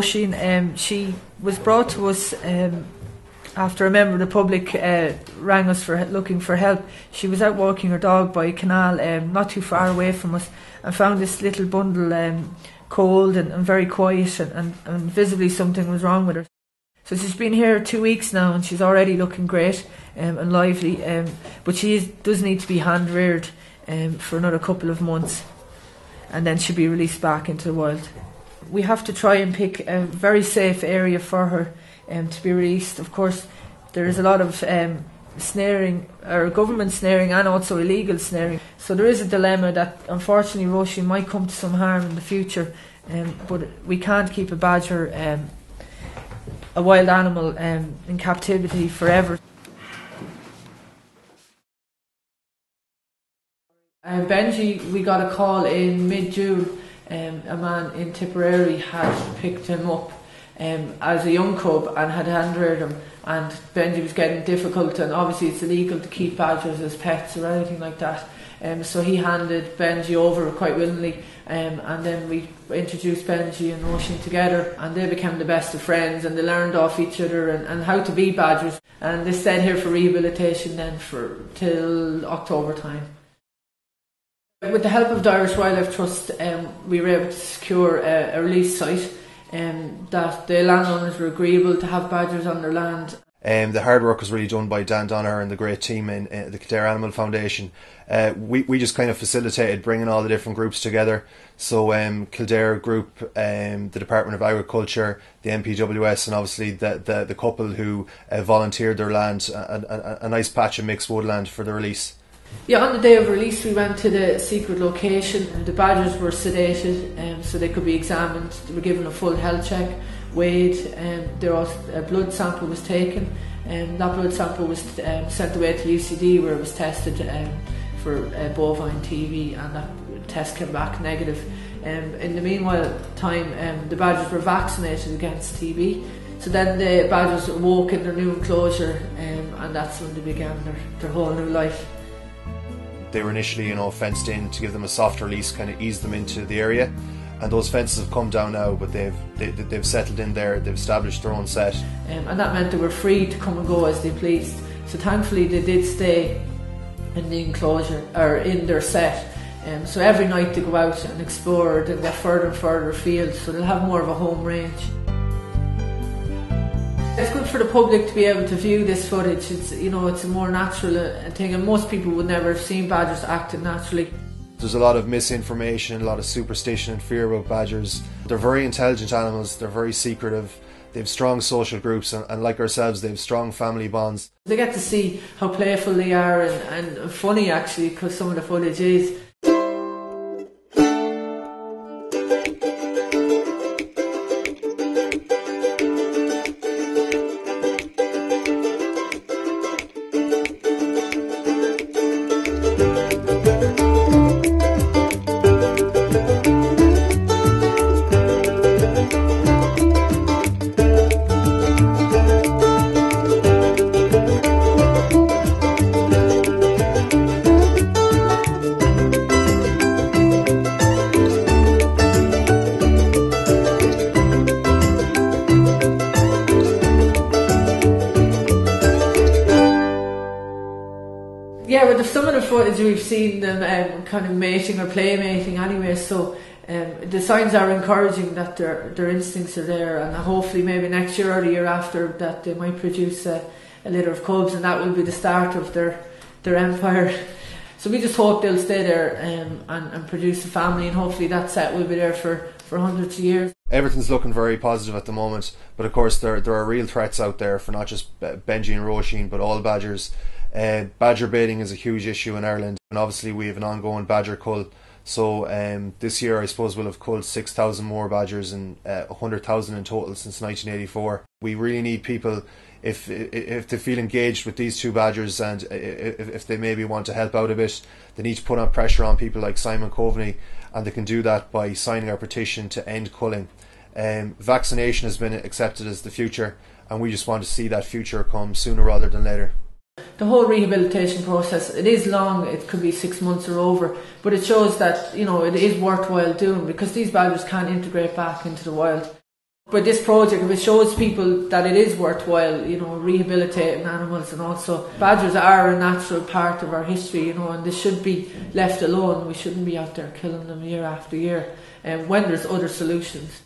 Róisín. She was brought to us after a member of the public rang us for looking for help. She was out walking her dog by a canal not too far away from us and found this little bundle cold and very quiet, and visibly something was wrong with her. So she's been here 2 weeks now and she's already looking great and lively, but she does need to be hand reared for another couple of months, and then she'll be released back into the wild. We have to try and pick a very safe area for her to be released. Of course, there is a lot of snaring, or government snaring, and also illegal snaring. So there is a dilemma that unfortunately Róisín might come to some harm in the future, but we can't keep a badger, a wild animal, in captivity forever. Benji, we got a call in mid-June. A man in Tipperary had picked him up as a young cub and had hand-reared him, and Benji was getting difficult, and obviously it's illegal to keep badgers as pets or anything like that, so he handed Benji over quite willingly, and then we introduced Benji and Róisín together, and they became the best of friends, and they learned off each other and how to be badgers, and they stayed here for rehabilitation then till October time. With the help of the Irish Wildlife Trust, we were able to secure a release site, that the landowners were agreeable to have badgers on their land. The hard work was really done by Dan Donagher and the great team in the Kildare Animal Foundation. We just kind of facilitated bringing all the different groups together. So Kildare Group, the Department of Agriculture, the MPWS, and obviously the couple who volunteered their land, a nice patch of mixed woodland for the release. Yeah, on the day of release we went to the secret location, and the badgers were sedated so they could be examined. They were given a full health check, weighed, a blood sample was taken, and that blood sample was sent away to UCD where it was tested for bovine TB, and that test came back negative. In the meanwhile time, the badgers were vaccinated against TB, so then the badgers awoke in their new enclosure, and that's when they began their whole new life. They were initially, fenced in to give them a soft release, kind of ease them into the area, and those fences have come down now, but they've settled in there, they've established their own set. And that meant they were free to come and go as they pleased. So thankfully they did stay in the enclosure, or in their set. So every night they go out and explore, and get further and further afield, so they'll have more of a home range. It's good for the public to be able to view this footage. It's a more natural thing, and most people would never have seen badgers acting naturally. There's a lot of misinformation, a lot of superstition and fear about badgers. They're very intelligent animals, they're very secretive, they have strong social groups, and like ourselves, they have strong family bonds. They get to see how playful they are, and funny actually, because some of the footage is. Yeah, with some of the footage we've seen them kind of mating or playmating anyway, so the signs are encouraging that their instincts are there, and hopefully maybe next year or the year after that they might produce a litter of cubs, and that will be the start of their empire. So we just hope they'll stay there and produce a family, and hopefully that set will be there for hundreds of years. Everything's looking very positive at the moment, but of course there are real threats out there for not just Benji and Róisín, but all badgers. Badger baiting is a huge issue in Ireland, and obviously we have an ongoing badger cull. So this year I suppose we'll have culled 6,000 more badgers, and 100,000 in total since 1984. We really need people, if they feel engaged with these two badgers, and if they maybe want to help out a bit, they need to put on pressure on people like Simon Coveney, and they can do that by signing our petition to end culling. Vaccination has been accepted as the future, and we just want to see that future come sooner rather than later. The whole rehabilitation process, it is long, it could be 6 months or over, but it shows that it is worthwhile doing, because these badgers can't integrate back into the wild. But this project, it shows people that it is worthwhile, you know, rehabilitating animals, and also badgers are a natural part of our history, you know, and they should be left alone. We shouldn't be out there killing them year after year, when there's other solutions.